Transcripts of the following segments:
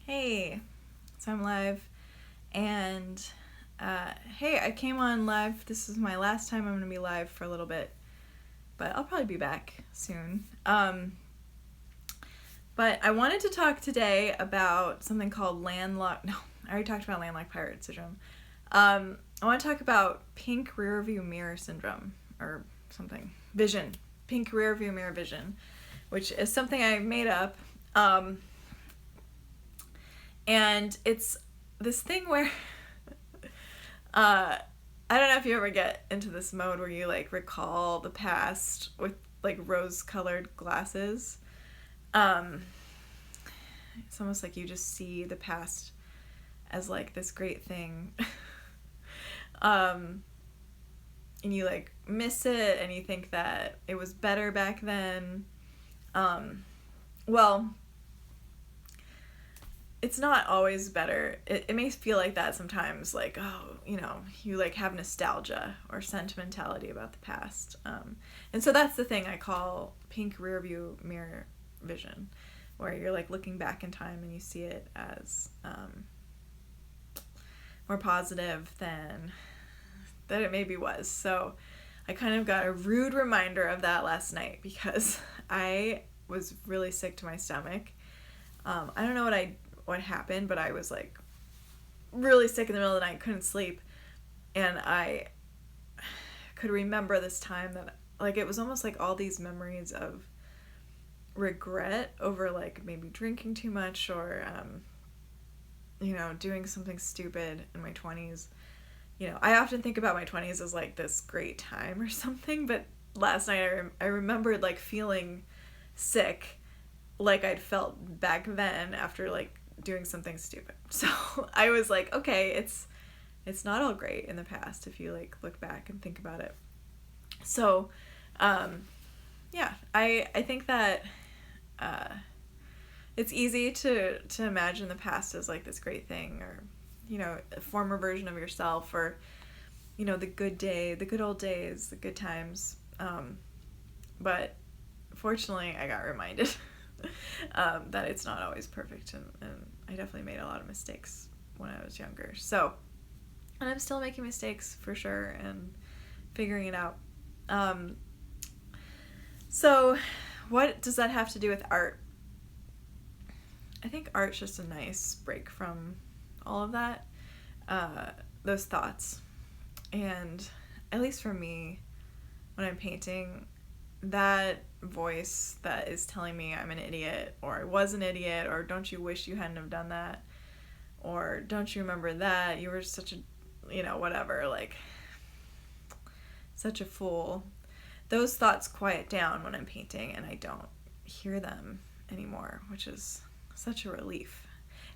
Hey, so I'm live, and hey, I came on live. This is my last time I'm gonna be live for a little bit, but I'll probably be back soon. But I wanted to talk today about something called landlocked. No, I already talked about landlocked pirate syndrome. I want to talk about pink rear view mirror syndrome or something. Vision, pink rear view mirror vision, which is something I made up. And it's this thing where I don't know if you ever get into this mode where you like recall the past with like rose-colored glasses. Um, it's almost like you just see the past as like this great thing. um, and you like miss it and you think that it was better back then. Well, it's not always better. It may feel like that sometimes, like, oh, you like have nostalgia or sentimentality about the past. And so that's the thing I call pink rear view mirror vision, where you're like looking back in time and you see it as more positive than it maybe was. So I kind of got a rude reminder of that last night because I was really sick to my stomach. I don't know what happened, but I was like really sick in the middle of the night, couldn't sleep, and I could remember this time that like it was almost like all these memories of regret over like maybe drinking too much or doing something stupid in my 20s. I often think about my 20s as like this great time or something, but last night I remembered like feeling sick like I'd felt back then after like doing something stupid. So I was like, okay, it's not all great in the past if you like look back and think about it. So yeah, I think that it's easy to imagine the past as like this great thing, or a former version of yourself, or the good old days, the good times. But fortunately I got reminded that it's not always perfect, and I definitely made a lot of mistakes when I was younger. So, and I'm still making mistakes for sure and figuring it out. So what does that have to do with art? I think art's just a nice break from all of that, those thoughts. And at least for me, when I'm painting, that voice that is telling me I'm an idiot, or I was an idiot, or don't you wish you hadn't have done that, or don't you remember that, you were such a, whatever, like, such a fool. Those thoughts quiet down when I'm painting, and I don't hear them anymore, which is such a relief.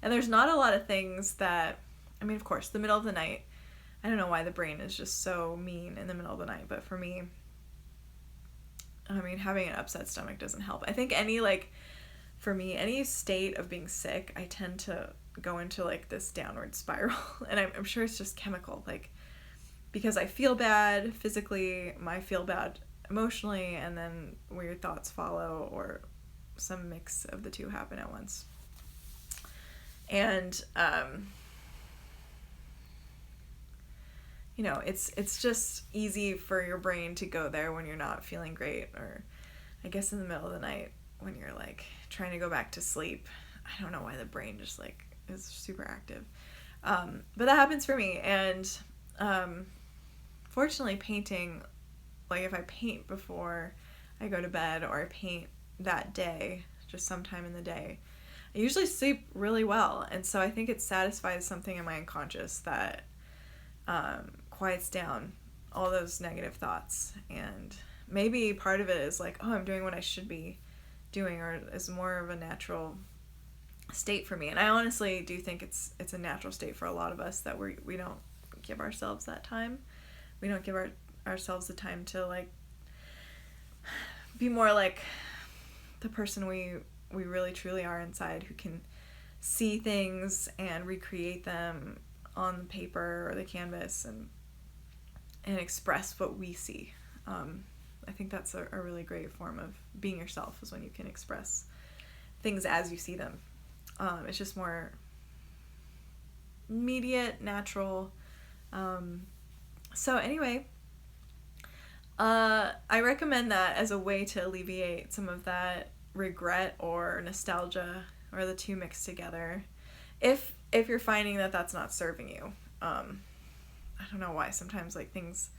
And there's not a lot of things that, of course, the middle of the night, I don't know why the brain is just so mean in the middle of the night, but for me, having an upset stomach doesn't help. I think for me, any state of being sick, I tend to go into like this downward spiral. And I'm sure it's just chemical, like, because I feel bad physically, I feel bad emotionally, and then weird thoughts follow, or some mix of the two happen at once. And, it's just easy for your brain to go there when you're not feeling great, or I guess in the middle of the night when you're like trying to go back to sleep. I don't know why the brain just like is super active. But that happens for me. And fortunately, painting, like if I paint before I go to bed, or I paint that day, just sometime in the day, I usually sleep really well. And so I think it satisfies something in my unconscious that quiets down all those negative thoughts. And maybe part of it is like, oh, I'm doing what I should be doing, or is more of a natural state for me. And I honestly do think it's a natural state for a lot of us, that we don't give ourselves that time. We don't give ourselves the time to like be more like the person we really truly are inside, who can see things and recreate them on the paper or the canvas, and express what we see. I think that's a really great form of being yourself, is when you can express things as you see them. It's just more immediate, natural. So anyway, I recommend that as a way to alleviate some of that regret or nostalgia, or the two mixed together. If you're finding that that's not serving you, I don't know why. Sometimes like things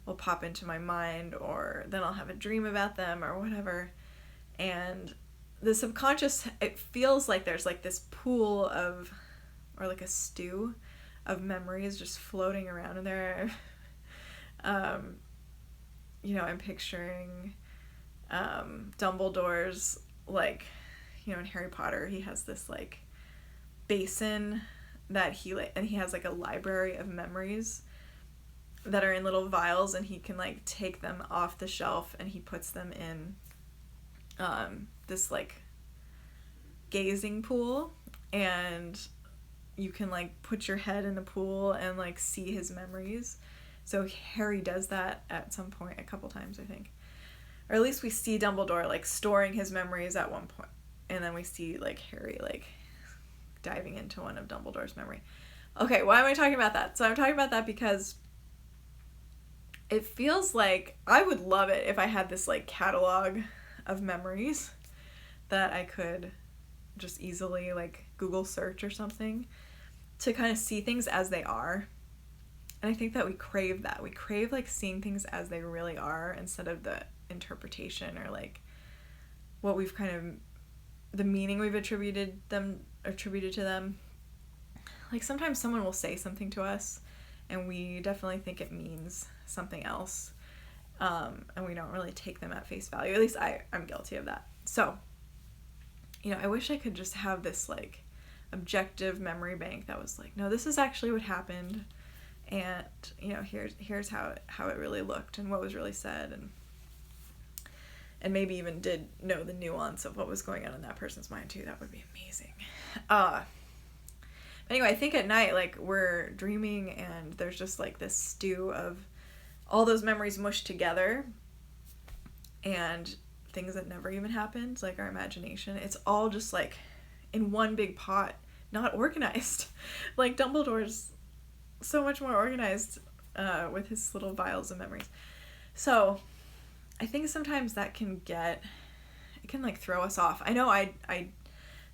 will pop into my mind, or then I'll have a dream about them or whatever, and the subconscious, it feels like there's like this pool of, or like a stew of memories just floating around in there. I'm picturing Dumbledore's, like, in Harry Potter, he has this like basin that and he has like a library of memories that are in little vials, and he can like take them off the shelf and he puts them in this like gazing pool, and you can like put your head in the pool and like see his memories. So Harry does that at some point, a couple times I think, or at least we see Dumbledore like storing his memories at one point, and then we see like Harry like diving into one of Dumbledore's memory. Okay, why am I talking about that? So I'm talking about that because it feels like I would love it if I had this like catalog of memories that I could just easily like Google search or something to kind of see things as they are. And I think that we crave that. We crave like seeing things as they really are, instead of the interpretation or like what we've kind of, the meaning we've attributed to them. Like sometimes someone will say something to us and we definitely think it means something else, and we don't really take them at face value. At least I'm guilty of that. So, I wish I could just have this like objective memory bank that was like, no, this is actually what happened, and here's how it really looked and what was really said, and maybe even did know the nuance of what was going on in that person's mind too. That would be amazing. But anyway, I think at night, like, we're dreaming and there's just like this stew of all those memories mushed together, and things that never even happened, like our imagination. It's all just like in one big pot, not organized. Like Dumbledore's so much more organized with his little vials of memories. So I think sometimes that can like throw us off. I know I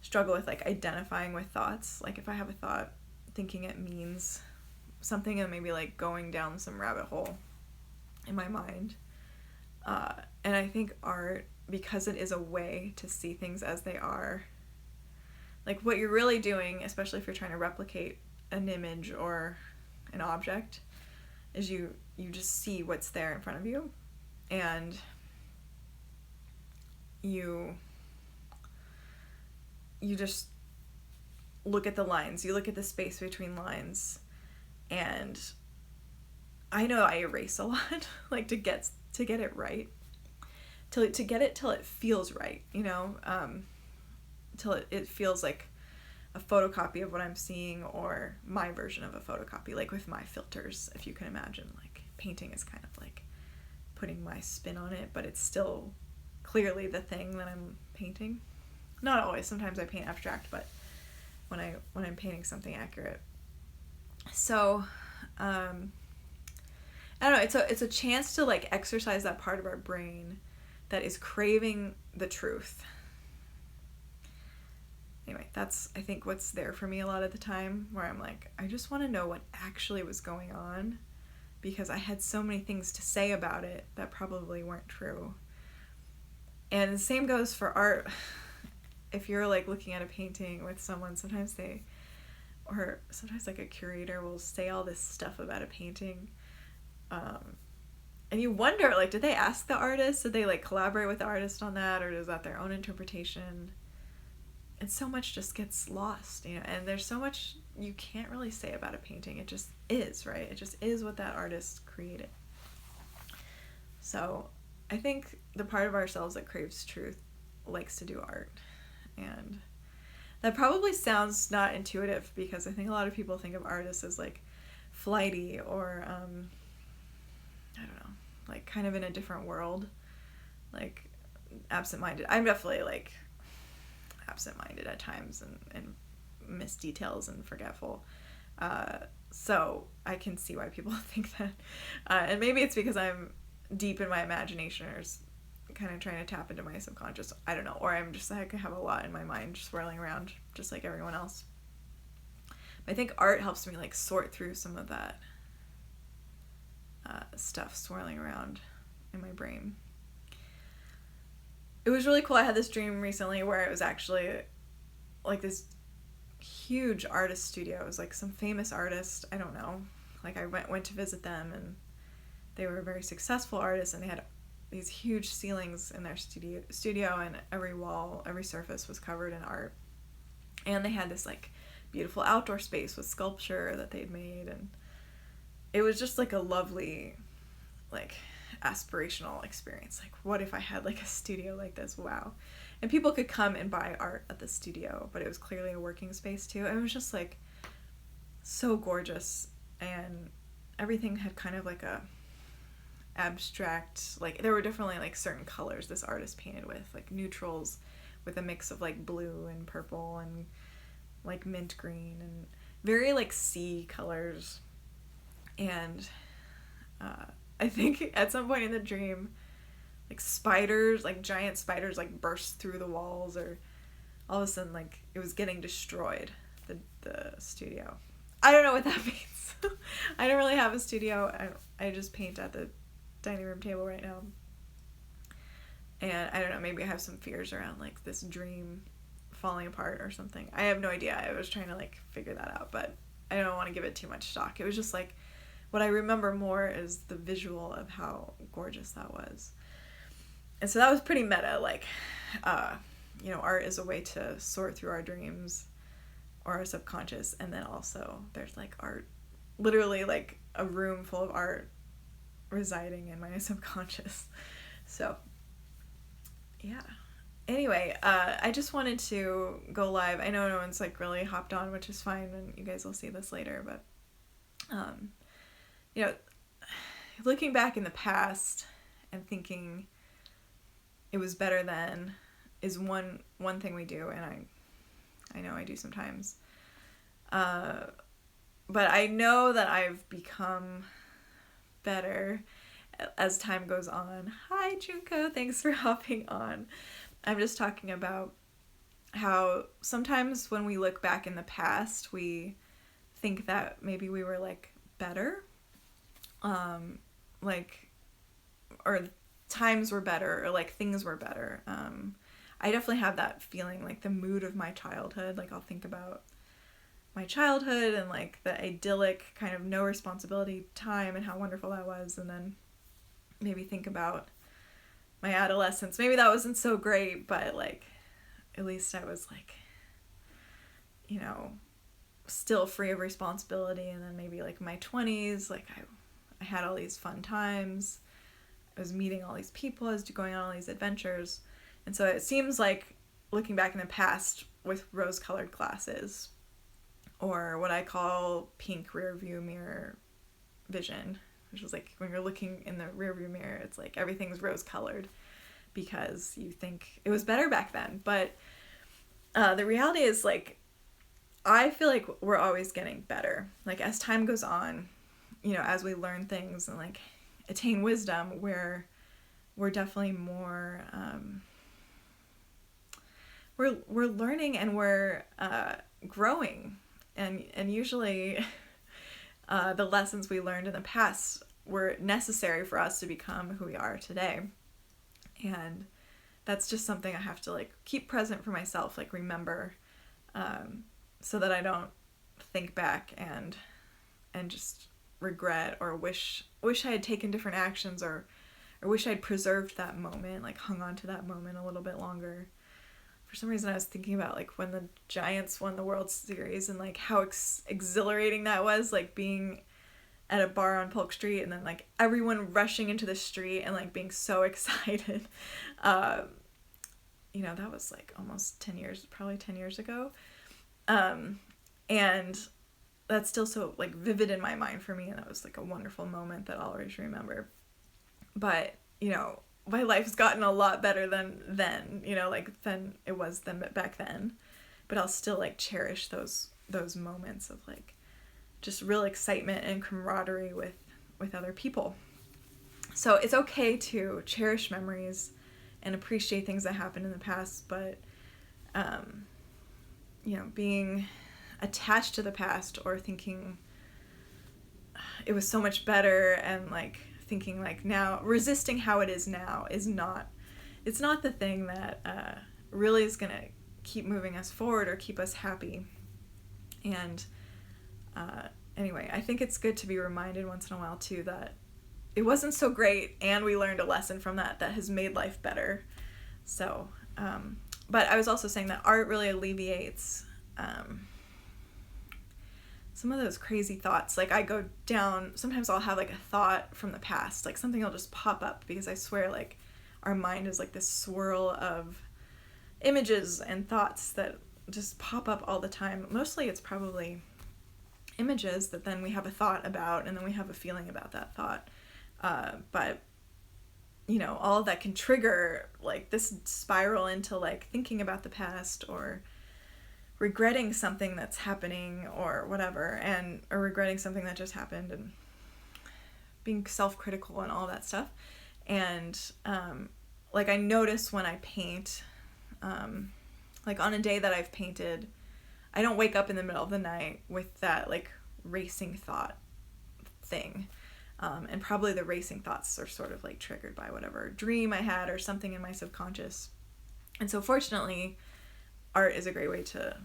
struggle with like identifying with thoughts. Like if I have a thought, thinking it means something, and maybe like going down some rabbit hole in my mind. And I think art, because it is a way to see things as they are, like what you're really doing, especially if you're trying to replicate an image or an object, is you just see what's there in front of you, and you just look at the lines, you look at the space between lines, and I know I erase a lot, like to get it right, to get it till it feels right, till it feels like a photocopy of what I'm seeing, or my version of a photocopy, like with my filters, if you can imagine. Like painting is kind of like putting my spin on it, but it's still clearly the thing that I'm painting. Not always. Sometimes I paint abstract, but when I'm painting something accurate. So, I don't know. It's a chance to like exercise that part of our brain that is craving the truth. Anyway, that's, I think, what's there for me a lot of the time, where I'm like, I just want to know what actually was going on, because I had so many things to say about it that probably weren't true. And the same goes for art. If you're like looking at a painting with someone, sometimes like a curator will say all this stuff about a painting, and you wonder, like, did they ask the artist? Did they like collaborate with the artist on that, or is that their own interpretation? And so much just gets lost, and there's so much you can't really say about a painting. It just is, right? It just is what that artist created. So I think the part of ourselves that craves truth likes to do art. And that probably sounds not intuitive, because I think a lot of people think of artists as like flighty, or I don't know, like kind of in a different world, like absent-minded. I'm definitely like, absent-minded at times and miss details and forgetful. So I can see why people think that. And maybe it's because I'm deep in my imagination, or kind of trying to tap into my subconscious. I don't know. Or I'm just like, I have a lot in my mind swirling around just like everyone else. But I think art helps me like sort through some of that stuff swirling around in my brain. It was really cool. I had this dream recently where it was actually like this huge artist studio. It was like some famous artist. I don't know. Like I went to visit them, and they were a very successful artist, and they had these huge ceilings in their studio, and every wall, every surface was covered in art. And they had this like beautiful outdoor space with sculpture that they'd made, and it was just like a lovely, like, aspirational experience. Like, what if I had like a studio like this? Wow. And people could come and buy art at the studio, but it was clearly a working space too. And it was just like so gorgeous, and everything had kind of like a abstract, like there were definitely like certain colors this artist painted with, like neutrals with a mix of like blue and purple and like mint green, and very like sea colors. And I think at some point in the dream, like spiders, like giant spiders, like burst through the walls, or all of a sudden like it was getting destroyed, the studio. I don't know what that means. I don't really have a studio. I just paint at the dining room table right now, and I don't know, maybe I have some fears around like this dream falling apart or something. I have no idea. I was trying to like figure that out, but I don't want to give it too much stock. It was just like, what I remember more is the visual of how gorgeous that was. And so that was pretty meta, like, art is a way to sort through our dreams or our subconscious, and then also there's like art, literally like a room full of art residing in my subconscious. So yeah, anyway, I just wanted to go live. I know no one's like really hopped on, which is fine, and you guys will see this later, but looking back in the past and thinking it was better then is one thing we do, and I know I do sometimes, but I know that I've become better as time goes on. Hi Junko, thanks for hopping on. I'm just talking about how sometimes when we look back in the past, we think that maybe we were like better, or times were better, or like things were better. I definitely have that feeling, like the mood of my childhood. Like I'll think about my childhood and like the idyllic kind of no responsibility time and how wonderful that was, and then maybe think about my adolescence. Maybe that wasn't so great, but like at least I was like, still free of responsibility. And then maybe like my 20s, like I had all these fun times. I was meeting all these people, I was going on all these adventures. And so it seems like looking back in the past with rose-colored glasses, or what I call pink rear view mirror vision, which is like when you're looking in the rear view mirror, it's like everything's rose-colored because you think it was better back then. But the reality is, like, I feel like we're always getting better. Like as time goes on, as we learn things and like attain wisdom, we're definitely more we're learning, and we're growing, and usually the lessons we learned in the past were necessary for us to become who we are today. And that's just something I have to like keep present for myself, like remember, so that I don't think back and just regret or wish I had taken different actions, or wish I'd preserved that moment, like hung on to that moment a little bit longer. For some reason I was thinking about like when the Giants won the World Series, and like how exhilarating that was, like being at a bar on Polk Street and then like everyone rushing into the street and like being so excited. That was like almost 10 years, probably 10 years ago. And that's still so like vivid in my mind for me, and that was like a wonderful moment that I'll always remember. But my life's gotten a lot better than then, like than it was then back then. But I'll still like cherish those moments of like just real excitement and camaraderie with other people. So it's okay to cherish memories and appreciate things that happened in the past, but being attached to the past or thinking it was so much better and like thinking like now, resisting how it is now it's not the thing that really is going to keep moving us forward or keep us happy. And anyway, I think it's good to be reminded once in a while too that it wasn't so great and we learned a lesson from that has made life better. So but I was also saying that art really alleviates some of those crazy thoughts. Like I go down, sometimes I'll have like a thought from the past, like something will just pop up, because I swear like our mind is like this swirl of images and thoughts that just pop up all the time. Mostly it's probably images that then we have a thought about and then we have a feeling about that thought. But all of that can trigger like this spiral into like thinking about the past or regretting something that's happening or whatever, or regretting something that just happened and being self-critical and all that stuff. And like I notice when I paint, like on a day that I've painted, I don't wake up in the middle of the night with that like racing thought thing. And probably the racing thoughts are sort of like triggered by whatever dream I had or something in my subconscious. And so fortunately, art is a great way to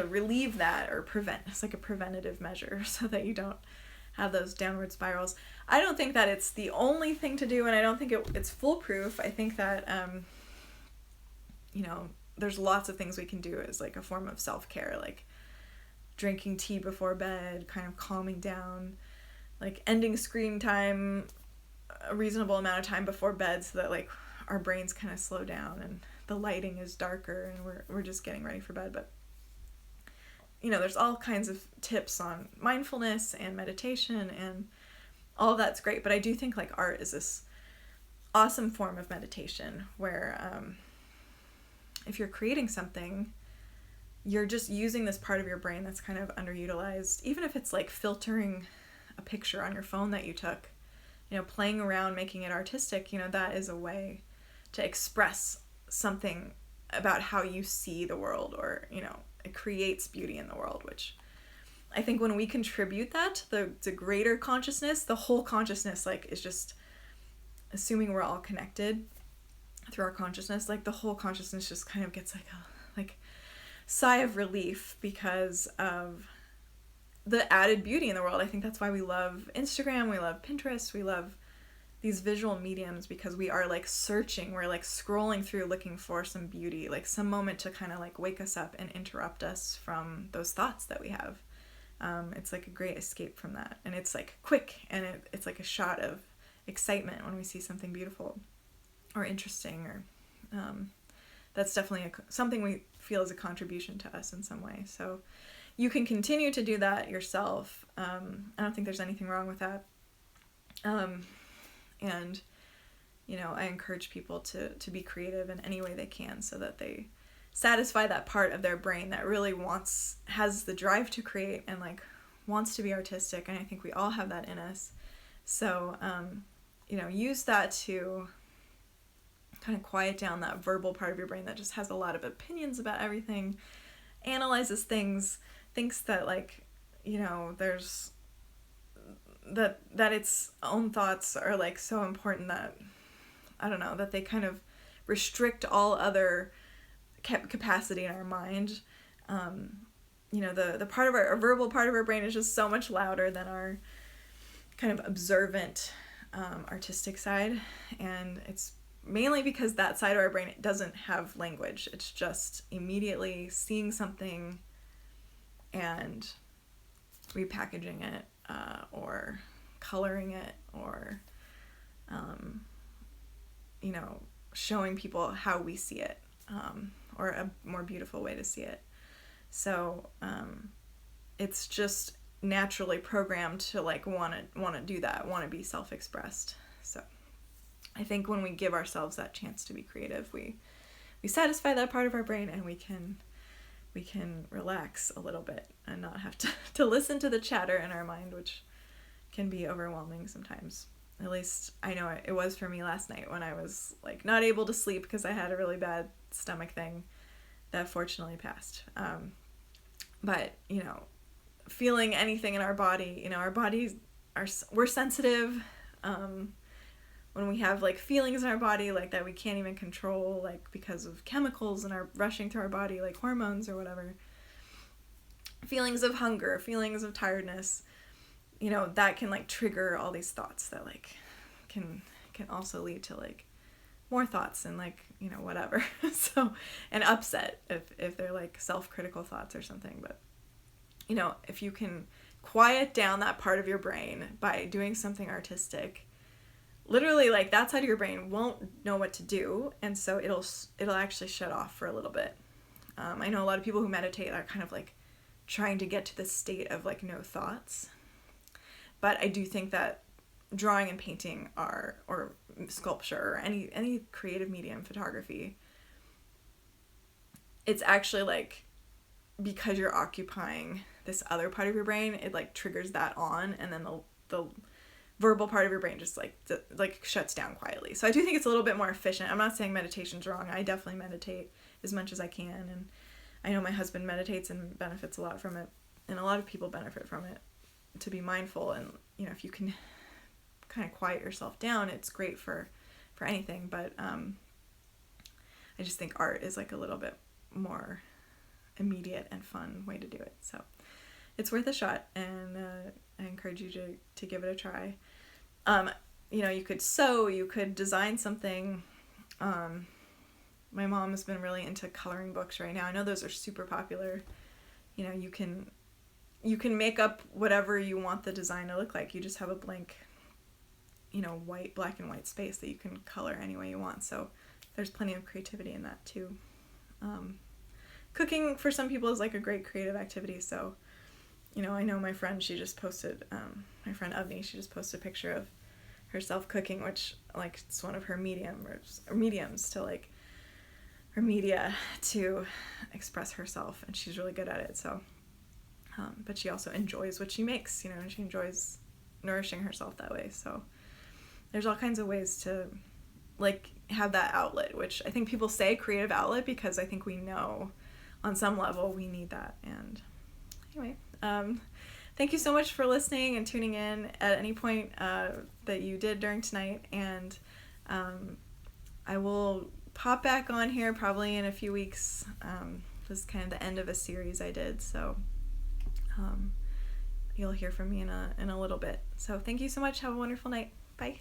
relieve that or prevent. It's like a preventative measure so that you don't have those downward spirals. I don't think that it's the only thing to do, and I don't think it's foolproof. I think that, there's lots of things we can do as like a form of self-care, like drinking tea before bed, kind of calming down, like ending screen time a reasonable amount of time before bed so that like our brains kind of slow down and the lighting is darker and we're just getting ready for bed. But there's all kinds of tips on mindfulness and meditation, and all of that's great. But I do think like art is this awesome form of meditation where if you're creating something, you're just using this part of your brain that's kind of underutilized. Even if it's like filtering a picture on your phone that you took, playing around, making it artistic, that is a way to express something about how you see the world, or, it creates beauty in the world, which I think when we contribute that to the greater consciousness, the whole consciousness, like, is just, assuming we're all connected through our consciousness, like, the whole consciousness just kind of gets like a, sigh of relief because of the added beauty in the world. I think that's why we love Instagram, we love Pinterest, we love these visual mediums, because we are like searching, we're like scrolling through looking for some beauty, like some moment to kind of like wake us up and interrupt us from those thoughts that we have. It's like a great escape from that, and it's like quick, and it's like a shot of excitement when we see something beautiful or interesting, or that's definitely something we feel is a contribution to us in some way. So you can continue to do that yourself. I don't think there's anything wrong with that. And, I encourage people to be creative in any way they can so that they satisfy that part of their brain that really has the drive to create and like wants to be artistic. And I think we all have that in us. So, use that to kind of quiet down that verbal part of your brain that just has a lot of opinions about everything, analyzes things, thinks that like, there's that its own thoughts are like so important that, I don't know, that they kind of restrict all other capacity in our mind. The part of our verbal part of our brain is just so much louder than our kind of observant artistic side, and it's mainly because that side of our brain, it doesn't have language. It's just immediately seeing something and repackaging it, or coloring it, or showing people how we see it, or a more beautiful way to see it. So it's just naturally programmed to like want to do that, want to be self-expressed. So I think when we give ourselves that chance to be creative, we satisfy that part of our brain, and we can relax a little bit and not have to listen to the chatter in our mind, which can be overwhelming sometimes. At least I know it was for me last night when I was like not able to sleep because I had a really bad stomach thing that fortunately passed. But feeling anything in our body, our bodies we're sensitive. When we have like feelings in our body like that we can't even control, like because of chemicals and are rushing through our body, like hormones or whatever, feelings of hunger, feelings of tiredness, that can like trigger all these thoughts that like can also lead to like more thoughts and like whatever. So, and upset if they're like self-critical thoughts or something. But if you can quiet down that part of your brain by doing something artistic, literally like that side of your brain won't know what to do, and so it'll actually shut off for a little bit. I know a lot of people who meditate are kind of like trying to get to this state of like no thoughts, but I do think that drawing and painting or sculpture or any creative medium, photography, it's actually like, because you're occupying this other part of your brain, it like triggers that on, and then the verbal part of your brain just like shuts down quietly. So I do think it's a little bit more efficient. I'm not saying meditation's wrong. I definitely meditate as much as I can, and I know my husband meditates and benefits a lot from it, and a lot of people benefit from it, to be mindful. And if you can kind of quiet yourself down, it's great for anything. But I just think art is like a little bit more immediate and fun way to do it. So it's worth a shot, and I encourage you to give it a try. You could sew, you could design something. My mom has been really into coloring books right now. I know those are super popular. You can make up whatever you want the design to look like. You just have a blank, black and white space that you can color any way you want. So there's plenty of creativity in that too. Cooking for some people is like a great creative activity. So, I know my friend, she just posted, my friend Avni, she just posted a picture of herself cooking, which like it's one of her mediums to like her media to express herself, and she's really good at it. So, but she also enjoys what she makes, and she enjoys nourishing herself that way. So there's all kinds of ways to like have that outlet, which I think people say creative outlet because I think we know on some level we need that. And anyway, thank you so much for listening and tuning in at any point that you did during tonight. And I will pop back on here probably in a few weeks. This is kind of the end of a series I did, so you'll hear from me in a little bit. So thank you so much. Have a wonderful night. Bye.